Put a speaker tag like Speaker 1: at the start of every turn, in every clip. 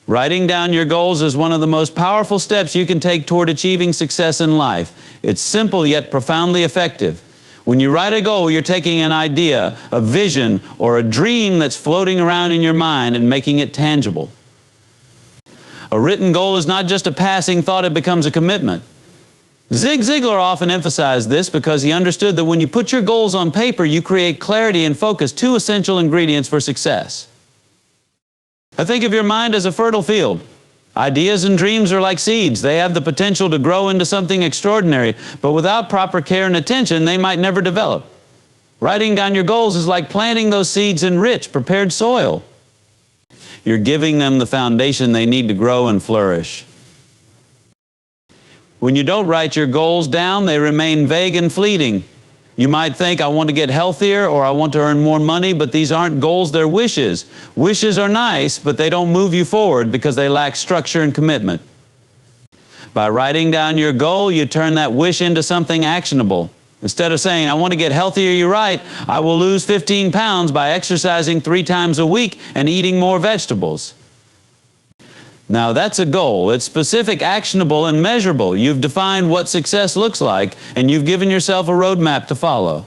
Speaker 1: Writing down your goals is one of the most powerful steps you can take toward achieving success in life. It's simple yet profoundly effective. When you write a goal, you're taking an idea, a vision, or a dream that's floating around in your mind and making it tangible. A written goal is not just a passing thought, it becomes a commitment. Zig Ziglar often emphasized this because he understood that when you put your goals on paper, you create clarity and focus, two essential ingredients for success. I think of your mind as a fertile field. Ideas and dreams are like seeds. They have the potential to grow into something extraordinary, but without proper care and attention, they might never develop. Writing down your goals is like planting those seeds in rich, prepared soil. You're giving them the foundation they need to grow and flourish. When you don't write your goals down, they remain vague and fleeting. You might think, I want to get healthier or I want to earn more money, but these aren't goals, they're wishes. Wishes are nice, but they don't move you forward because they lack structure and commitment. By writing down your goal, you turn that wish into something actionable. Instead of saying, I want to get healthier, you write, I will lose 15 pounds by exercising 3 times a week and eating more vegetables. Now that's a goal. It's specific, actionable, and measurable. You've defined what success looks like, and you've given yourself a roadmap to follow.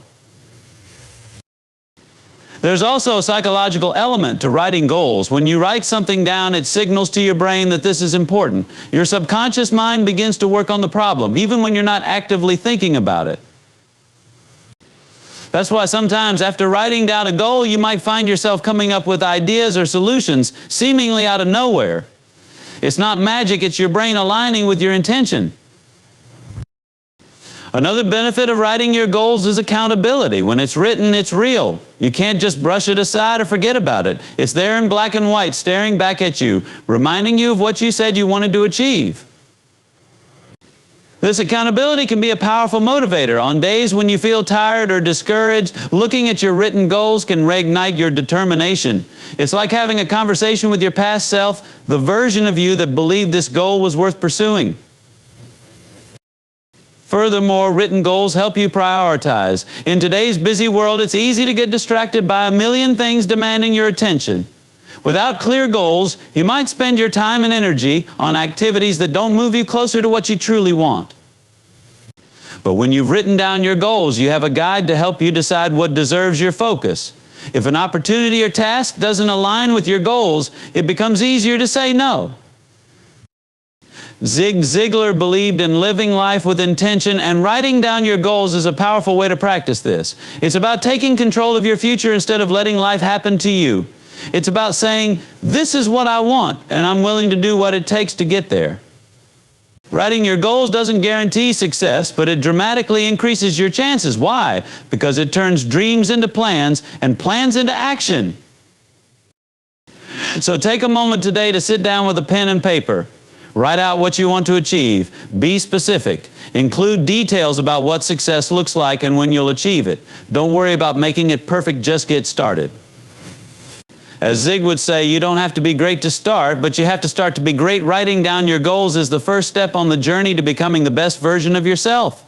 Speaker 1: There's also a psychological element to writing goals. When you write something down, it signals to your brain that this is important. Your subconscious mind begins to work on the problem, even when you're not actively thinking about it. That's why sometimes after writing down a goal, you might find yourself coming up with ideas or solutions seemingly out of nowhere. It's not magic, it's your brain aligning with your intention. Another benefit of writing your goals is accountability. When it's written, it's real. You can't just brush it aside or forget about it. It's there in black and white, staring back at you, reminding you of what you said you wanted to achieve. This accountability can be a powerful motivator. On days when you feel tired or discouraged, looking at your written goals can reignite your determination. It's like having a conversation with your past self, the version of you that believed this goal was worth pursuing. Furthermore, written goals help you prioritize. In today's busy world, it's easy to get distracted by a million things demanding your attention. Without clear goals, you might spend your time and energy on activities that don't move you closer to what you truly want. But when you've written down your goals, you have a guide to help you decide what deserves your focus. If an opportunity or task doesn't align with your goals, it becomes easier to say no. Zig Ziglar believed in living life with intention, and writing down your goals is a powerful way to practice this. It's about taking control of your future instead of letting life happen to you. It's about saying, this is what I want, and I'm willing to do what it takes to get there. Writing your goals doesn't guarantee success, but it dramatically increases your chances. Why? Because it turns dreams into plans and plans into action. So take a moment today to sit down with a pen and paper. Write out what you want to achieve. Be specific. Include details about what success looks like and when you'll achieve it. Don't worry about making it perfect, just get started. As Zig would say, you don't have to be great to start, but you have to start to be great. Writing down your goals is the first step on the journey to becoming the best version of yourself.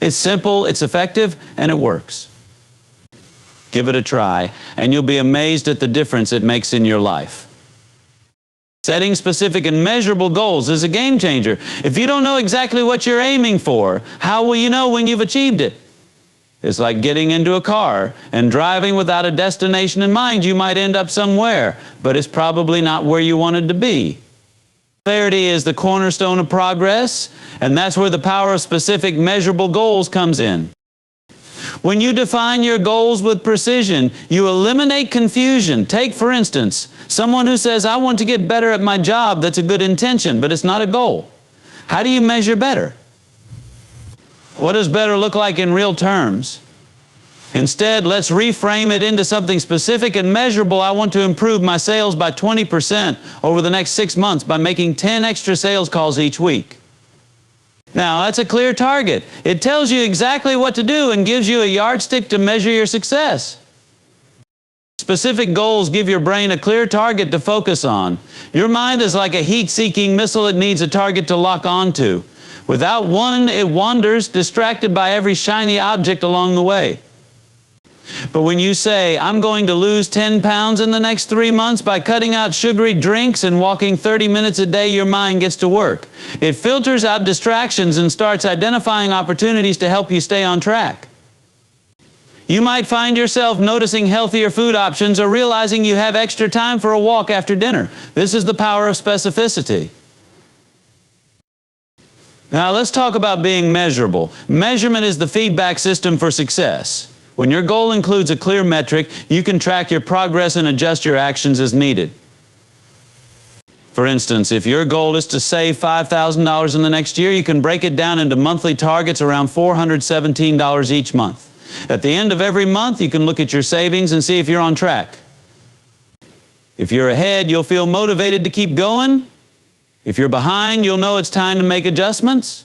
Speaker 1: It's simple, it's effective, and it works. Give it a try, and you'll be amazed at the difference it makes in your life. Setting specific and measurable goals is a game changer. If you don't know exactly what you're aiming for, how will you know when you've achieved it? It's like getting into a car and driving without a destination in mind. You might end up somewhere, but it's probably not where you wanted to be. Clarity is the cornerstone of progress, and that's where the power of specific, measurable goals comes in. When you define your goals with precision, you eliminate confusion. Take, for instance, someone who says, I want to get better at my job. That's a good intention, but it's not a goal. How do you measure better? What does better look like in real terms? Instead, let's reframe it into something specific and measurable. I want to improve my sales by 20% over the next 6 months by making 10 extra sales calls each week. Now, that's a clear target. It tells you exactly what to do and gives you a yardstick to measure your success. Specific goals give your brain a clear target to focus on. Your mind is like a heat-seeking missile. It needs a target to lock onto. Without one, it wanders, distracted by every shiny object along the way. But when you say, I'm going to lose 10 pounds in the next 3 months by cutting out sugary drinks and walking 30 minutes a day, your mind gets to work. It filters out distractions and starts identifying opportunities to help you stay on track. You might find yourself noticing healthier food options or realizing you have extra time for a walk after dinner. This is the power of specificity. Now let's talk about being measurable. Measurement is the feedback system for success. When your goal includes a clear metric, you can track your progress and adjust your actions as needed. For instance, if your goal is to save $5,000 in the next year, you can break it down into monthly targets around $417 each month. At the end of every month, you can look at your savings and see if you're on track. If you're ahead, you'll feel motivated to keep going. If you're behind, you'll know it's time to make adjustments.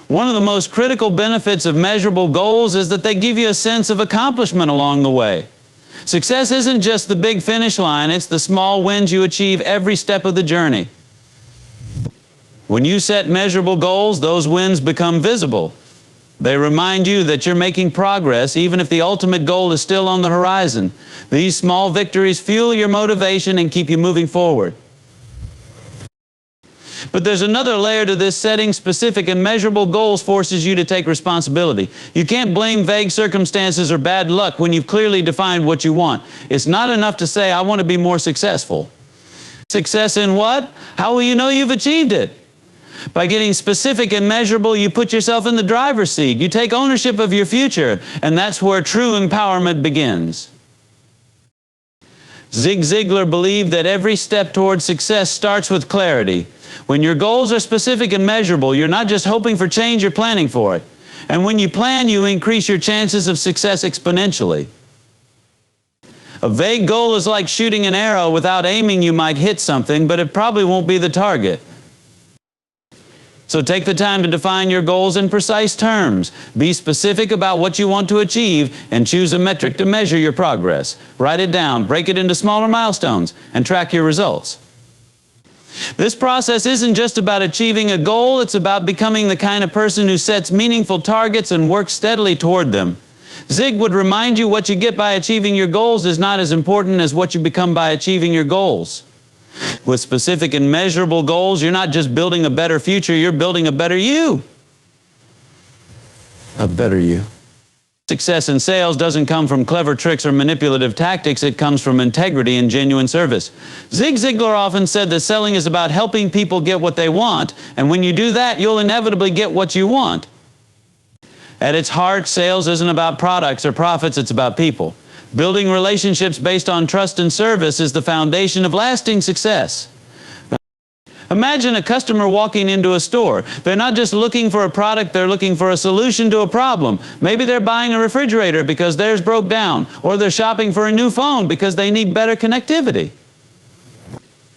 Speaker 1: One of the most critical benefits of measurable goals is that they give you a sense of accomplishment along the way. Success isn't just the big finish line, it's the small wins you achieve every step of the journey. When you set measurable goals, those wins become visible. They remind you that you're making progress even if the ultimate goal is still on the horizon. These small victories fuel your motivation and keep you moving forward. But there's another layer to this. Setting specific and measurable goals forces you to take responsibility. You can't blame vague circumstances or bad luck when you've clearly defined what you want. It's not enough to say, I want to be more successful. Success in what? How will you know you've achieved it? By getting specific and measurable, you put yourself in the driver's seat. You take ownership of your future, and that's where true empowerment begins. Zig Ziglar believed that every step towards success starts with clarity. When your goals are specific and measurable, you're not just hoping for change, you're planning for it. And when you plan, you increase your chances of success exponentially. A vague goal is like shooting an arrow. Without aiming, you might hit something, but it probably won't be the target. So take the time to define your goals in precise terms. Be specific about what you want to achieve and choose a metric to measure your progress. Write it down, break it into smaller milestones, and track your results. This process isn't just about achieving a goal, it's about becoming the kind of person who sets meaningful targets and works steadily toward them. Zig would remind you what you get by achieving your goals is not as important as what you become by achieving your goals. With specific and measurable goals, you're not just building a better future, you're building a better you. A better you. Success in sales doesn't come from clever tricks or manipulative tactics, it comes from integrity and genuine service. Zig Ziglar often said that selling is about helping people get what they want, and when you do that, you'll inevitably get what you want. At its heart, sales isn't about products or profits, it's about people. Building relationships based on trust and service is the foundation of lasting success. Imagine a customer walking into a store. They're not just looking for a product, they're looking for a solution to a problem. Maybe they're buying a refrigerator because theirs broke down, or they're shopping for a new phone because they need better connectivity.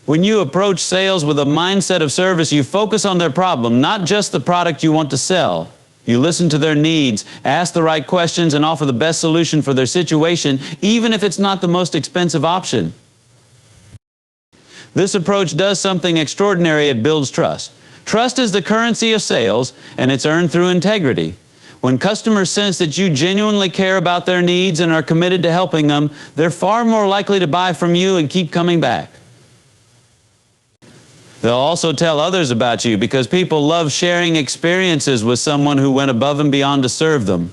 Speaker 1: When you approach sales with a mindset of service, you focus on their problem, not just the product you want to sell. You listen to their needs, ask the right questions, and offer the best solution for their situation, even if it's not the most expensive option. This approach does something extraordinary. It builds trust. Trust is the currency of sales, and it's earned through integrity. When customers sense that you genuinely care about their needs and are committed to helping them, they're far more likely to buy from you and keep coming back. They'll also tell others about you because people love sharing experiences with someone who went above and beyond to serve them.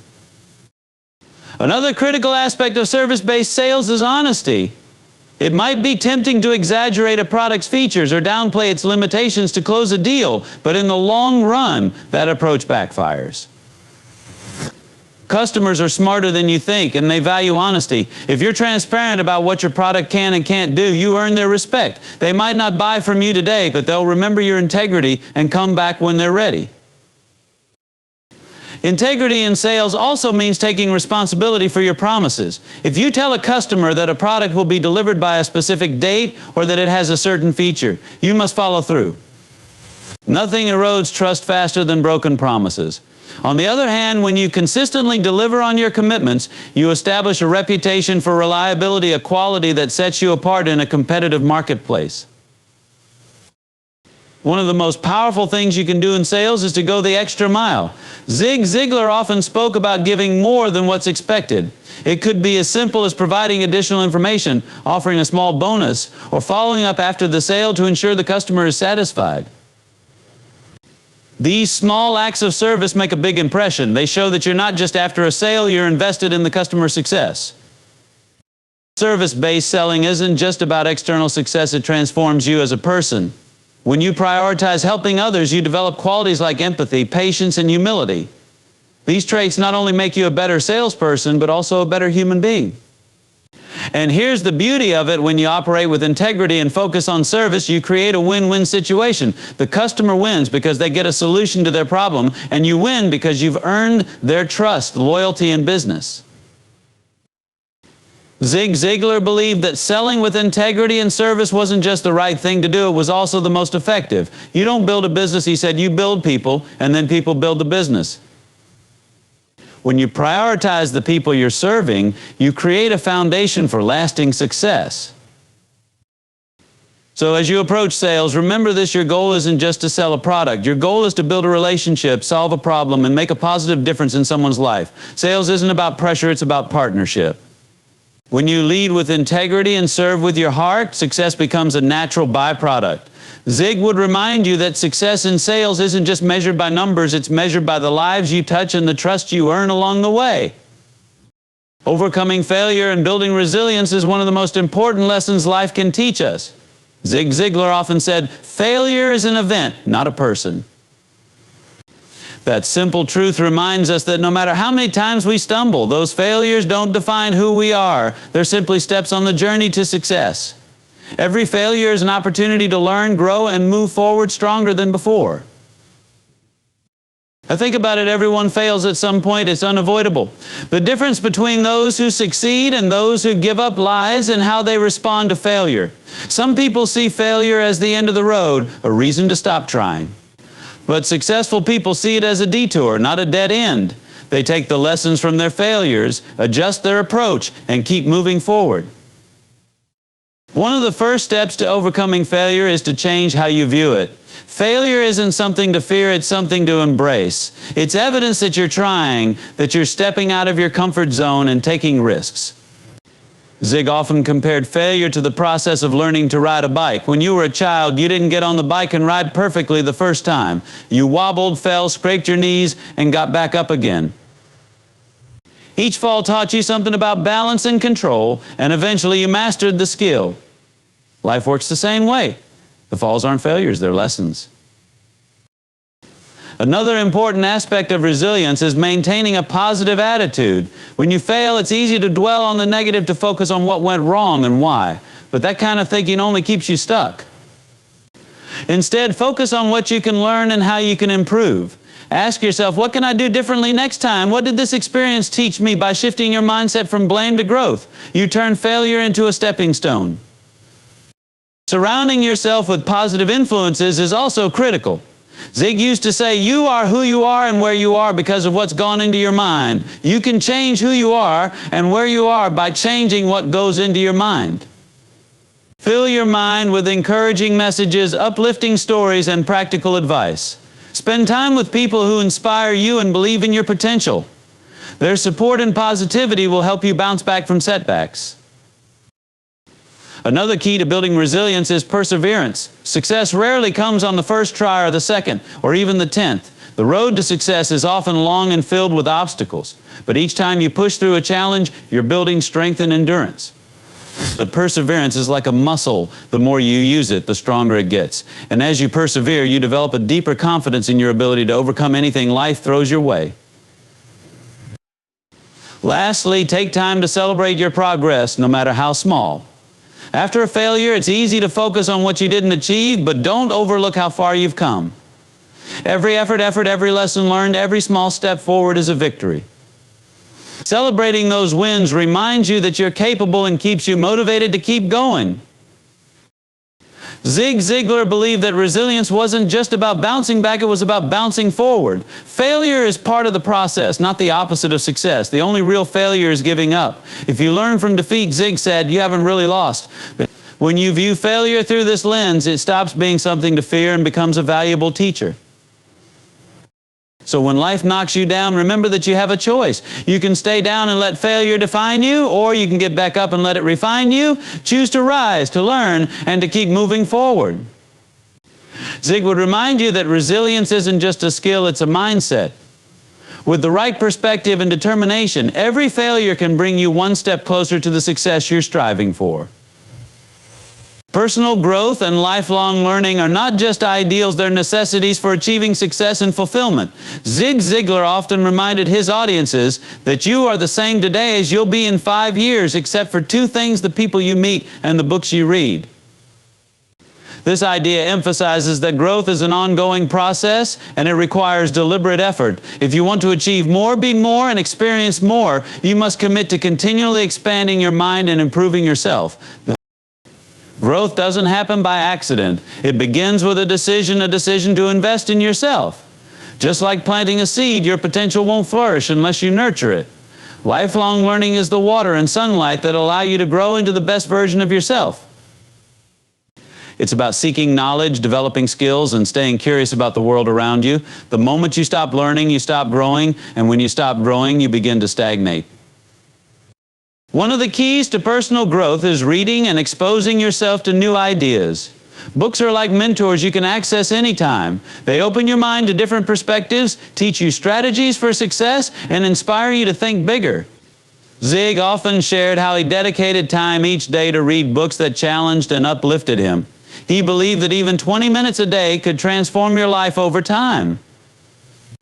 Speaker 1: Another critical aspect of service-based sales is honesty. It might be tempting to exaggerate a product's features or downplay its limitations to close a deal, but in the long run, that approach backfires. Customers are smarter than you think, and they value honesty. If you're transparent about what your product can and can't do, you earn their respect. They might not buy from you today, but they'll remember your integrity and come back when they're ready. Integrity in sales also means taking responsibility for your promises. If you tell a customer that a product will be delivered by a specific date or that it has a certain feature, you must follow through. Nothing erodes trust faster than broken promises. On the other hand, when you consistently deliver on your commitments, you establish a reputation for reliability, a quality that sets you apart in a competitive marketplace. One of the most powerful things you can do in sales is to go the extra mile. Zig Ziglar often spoke about giving more than what's expected. It could be as simple as providing additional information, offering a small bonus, or following up after the sale to ensure the customer is satisfied. These small acts of service make a big impression. They show that you're not just after a sale, you're invested in the customer's success. Service-based selling isn't just about external success, it transforms you as a person. When you prioritize helping others, you develop qualities like empathy, patience, and humility. These traits not only make you a better salesperson, but also a better human being. And here's the beauty of it: when you operate with integrity and focus on service, you create a win-win situation. The customer wins because they get a solution to their problem, and you win because you've earned their trust, loyalty, and business. Zig Ziglar believed that selling with integrity and service wasn't just the right thing to do, it was also the most effective. You don't build a business, he said, you build people, and then people build the business. When you prioritize the people you're serving, you create a foundation for lasting success. So as you approach sales, remember this: your goal isn't just to sell a product. Your goal is to build a relationship, solve a problem, and make a positive difference in someone's life. Sales isn't about pressure, it's about partnership. When you lead with integrity and serve with your heart, success becomes a natural byproduct. Zig would remind you that success in sales isn't just measured by numbers, it's measured by the lives you touch and the trust you earn along the way. Overcoming failure and building resilience is one of the most important lessons life can teach us. Zig Ziglar often said, "Failure is an event, not a person." That simple truth reminds us that no matter how many times we stumble, those failures don't define who we are. They're simply steps on the journey to success. Every failure is an opportunity to learn, grow, and move forward stronger than before. I think about it, everyone fails at some point, it's unavoidable. The difference between those who succeed and those who give up lies in how they respond to failure. Some people see failure as the end of the road, a reason to stop trying. But successful people see it as a detour, not a dead end. They take the lessons from their failures, adjust their approach, and keep moving forward. One of the first steps to overcoming failure is to change how you view it. Failure isn't something to fear, it's something to embrace. It's evidence that you're trying, that you're stepping out of your comfort zone and taking risks. Zig often compared failure to the process of learning to ride a bike. When you were a child, you didn't get on the bike and ride perfectly the first time. You wobbled, fell, scraped your knees, and got back up again. Each fall taught you something about balance and control, and eventually you mastered the skill. Life works the same way. The falls aren't failures, they're lessons. Another important aspect of resilience is maintaining a positive attitude. When you fail, it's easy to dwell on the negative, to focus on what went wrong and why. But that kind of thinking only keeps you stuck. Instead, focus on what you can learn and how you can improve. Ask yourself, what can I do differently next time? What did this experience teach me? By shifting your mindset from blame to growth, you turn failure into a stepping stone. Surrounding yourself with positive influences is also critical. Zig used to say, you are who you are and where you are because of what's gone into your mind. You can change who you are and where you are by changing what goes into your mind. Fill your mind with encouraging messages, uplifting stories, and practical advice. Spend time with people who inspire you and believe in your potential. Their support and positivity will help you bounce back from setbacks. Another key to building resilience is perseverance. Success rarely comes on the first try or the second, or even the 10th. The road to success is often long and filled with obstacles. But each time you push through a challenge, you're building strength and endurance. But perseverance is like a muscle. The more you use it, the stronger it gets. And as you persevere, you develop a deeper confidence in your ability to overcome anything life throws your way. Lastly, take time to celebrate your progress, no matter how small. After a failure, it's easy to focus on what you didn't achieve, but don't overlook how far you've come. Every effort, every lesson learned, every small step forward is a victory. Celebrating those wins reminds you that you're capable and keeps you motivated to keep going. Zig Ziglar believed that resilience wasn't just about bouncing back, it was about bouncing forward. Failure is part of the process, not the opposite of success. The only real failure is giving up. If you learn from defeat, Zig said, you haven't really lost. But when you view failure through this lens, it stops being something to fear and becomes a valuable teacher. So when life knocks you down, remember that you have a choice. You can stay down and let failure define you, or you can get back up and let it refine you. Choose to rise, to learn, and to keep moving forward. Zig would remind you that resilience isn't just a skill, it's a mindset. With the right perspective and determination, every failure can bring you one step closer to the success you're striving for. Personal growth and lifelong learning are not just ideals, they're necessities for achieving success and fulfillment. Zig Ziglar often reminded his audiences that you are the same today as you'll be in 5 years, except for 2 things: the people you meet and the books you read. This idea emphasizes that growth is an ongoing process and it requires deliberate effort. If you want to achieve more, be more, and experience more, you must commit to continually expanding your mind and improving yourself. Growth doesn't happen by accident. It begins with a decision to invest in yourself. Just like planting a seed, your potential won't flourish unless you nurture it. Lifelong learning is the water and sunlight that allow you to grow into the best version of yourself. It's about seeking knowledge, developing skills, and staying curious about the world around you. The moment you stop learning, you stop growing, and when you stop growing, you begin to stagnate. One of the keys to personal growth is reading and exposing yourself to new ideas. Books are like mentors you can access anytime. They open your mind to different perspectives, teach you strategies for success, and inspire you to think bigger. Zig often shared how he dedicated time each day to read books that challenged and uplifted him. He believed that even 20 minutes a day could transform your life over time.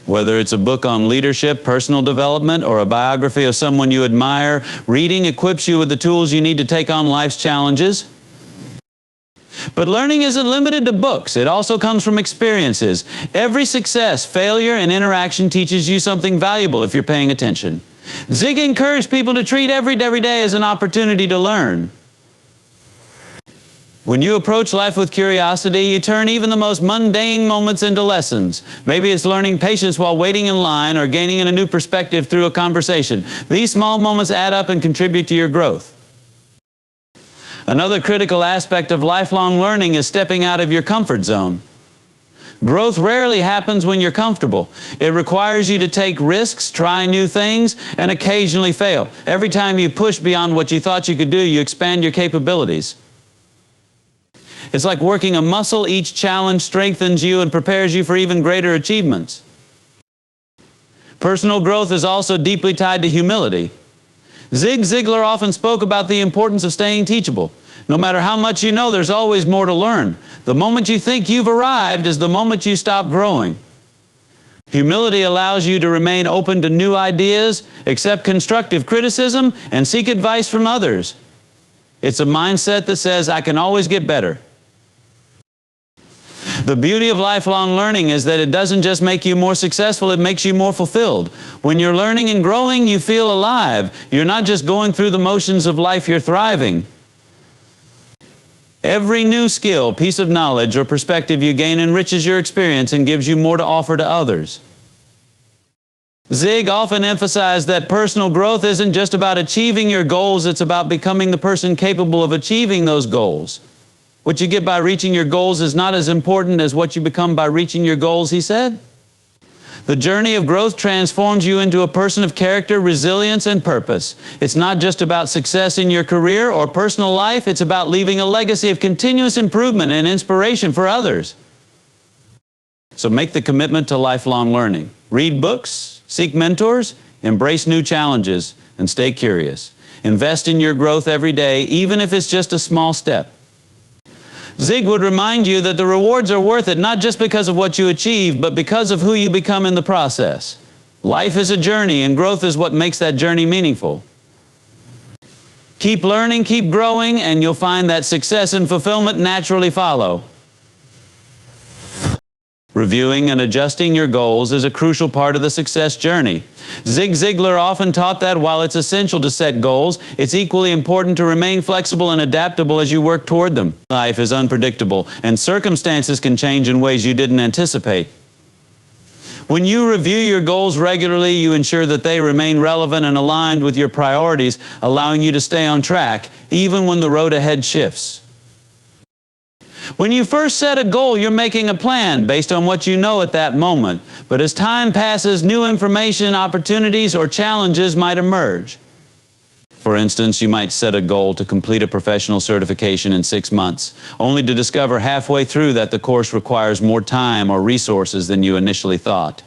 Speaker 1: Whether it's a book on leadership, personal development, or a biography of someone you admire, reading equips you with the tools you need to take on life's challenges. But learning isn't limited to books. It also comes from experiences. Every success, failure, and interaction teaches you something valuable if you're paying attention. Zig encouraged people to treat every day as an opportunity to learn. When you approach life with curiosity, you turn even the most mundane moments into lessons. Maybe it's learning patience while waiting in line or gaining a new perspective through a conversation. These small moments add up and contribute to your growth. Another critical aspect of lifelong learning is stepping out of your comfort zone. Growth rarely happens when you're comfortable. It requires you to take risks, try new things, and occasionally fail. Every time you push beyond what you thought you could do, you expand your capabilities. It's like working a muscle. Each challenge strengthens you and prepares you for even greater achievements. Personal growth is also deeply tied to humility. Zig Ziglar often spoke about the importance of staying teachable. No matter how much you know, there's always more to learn. The moment you think you've arrived is the moment you stop growing. Humility allows you to remain open to new ideas, accept constructive criticism, and seek advice from others. It's a mindset that says, I can always get better. The beauty of lifelong learning is that it doesn't just make you more successful, it makes you more fulfilled. When you're learning and growing, you feel alive. You're not just going through the motions of life, you're thriving. Every new skill, piece of knowledge, or perspective you gain enriches your experience and gives you more to offer to others. Zig often emphasized that personal growth isn't just about achieving your goals, it's about becoming the person capable of achieving those goals. What you get by reaching your goals is not as important as what you become by reaching your goals, he said. The journey of growth transforms you into a person of character, resilience, and purpose. It's not just about success in your career or personal life, it's about leaving a legacy of continuous improvement and inspiration for others. So make the commitment to lifelong learning. Read books, seek mentors, embrace new challenges, and stay curious. Invest in your growth every day, even if it's just a small step. Zig would remind you that the rewards are worth it, not just because of what you achieve, but because of who you become in the process. Life is a journey, and growth is what makes that journey meaningful. Keep learning, keep growing, and you'll find that success and fulfillment naturally follow. Reviewing and adjusting your goals is a crucial part of the success journey. Zig Ziglar often taught that while it's essential to set goals, it's equally important to remain flexible and adaptable as you work toward them. Life is unpredictable, and circumstances can change in ways you didn't anticipate. When you review your goals regularly, you ensure that they remain relevant and aligned with your priorities, allowing you to stay on track, even when the road ahead shifts. When you first set a goal, you're making a plan based on what you know at that moment. But as time passes, new information, opportunities, or challenges might emerge. For instance, you might set a goal to complete a professional certification in 6 months, only to discover halfway through that the course requires more time or resources than you initially thought.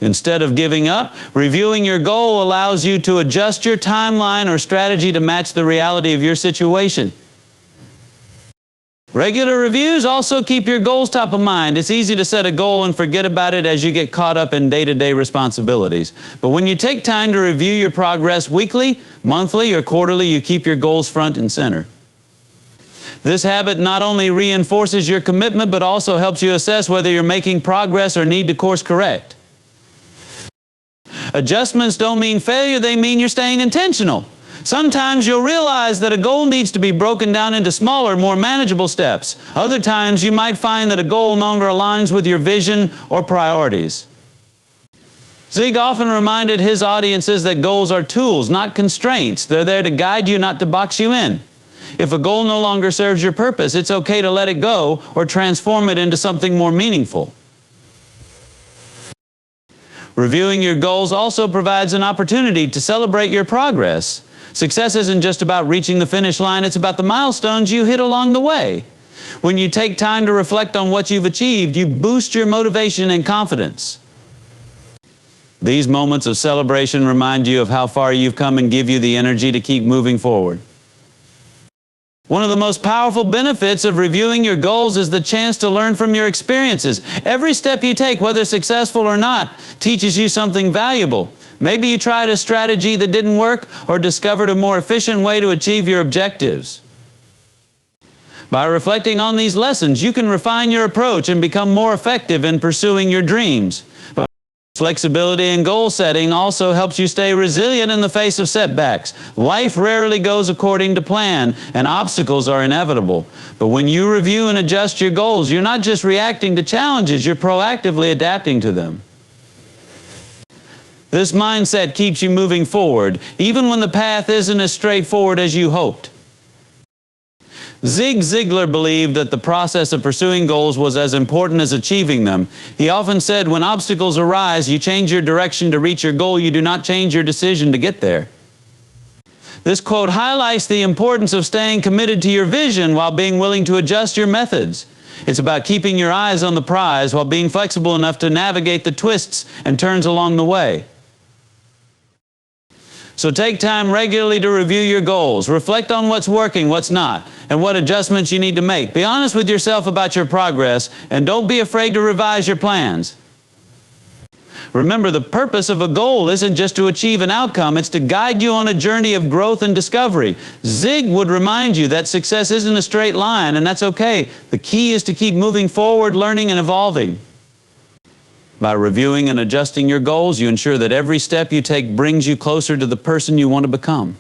Speaker 1: Instead of giving up, reviewing your goal allows you to adjust your timeline or strategy to match the reality of your situation. Regular reviews also keep your goals top of mind. It's easy to set a goal and forget about it as you get caught up in day-to-day responsibilities. But when you take time to review your progress weekly, monthly, or quarterly, you keep your goals front and center. This habit not only reinforces your commitment, but also helps you assess whether you're making progress or need to course correct. Adjustments don't mean failure, they mean you're staying intentional. Sometimes you'll realize that a goal needs to be broken down into smaller, more manageable steps. Other times you might find that a goal no longer aligns with your vision or priorities. Zig often reminded his audiences that goals are tools, not constraints. They're there to guide you, not to box you in. If a goal no longer serves your purpose, it's okay to let it go or transform it into something more meaningful. Reviewing your goals also provides an opportunity to celebrate your progress. Success isn't just about reaching the finish line, it's about the milestones you hit along the way. When you take time to reflect on what you've achieved, you boost your motivation and confidence. These moments of celebration remind you of how far you've come and give you the energy to keep moving forward. One of the most powerful benefits of reviewing your goals is the chance to learn from your experiences. Every step you take, whether successful or not, teaches you something valuable. Maybe you tried a strategy that didn't work or discovered a more efficient way to achieve your objectives. By reflecting on these lessons, you can refine your approach and become more effective in pursuing your dreams. But flexibility in goal setting also helps you stay resilient in the face of setbacks. Life rarely goes according to plan, and obstacles are inevitable. But when you review and adjust your goals, you're not just reacting to challenges, you're proactively adapting to them. This mindset keeps you moving forward, even when the path isn't as straightforward as you hoped. Zig Ziglar believed that the process of pursuing goals was as important as achieving them. He often said, when obstacles arise, you change your direction to reach your goal, you do not change your decision to get there. This quote highlights the importance of staying committed to your vision while being willing to adjust your methods. It's about keeping your eyes on the prize while being flexible enough to navigate the twists and turns along the way. So take time regularly to review your goals. Reflect on what's working, what's not, and what adjustments you need to make. Be honest with yourself about your progress, and don't be afraid to revise your plans. Remember, the purpose of a goal isn't just to achieve an outcome, it's to guide you on a journey of growth and discovery. Zig would remind you that success isn't a straight line, and that's okay. The key is to keep moving forward, learning, and evolving. By reviewing and adjusting your goals, you ensure that every step you take brings you closer to the person you want to become.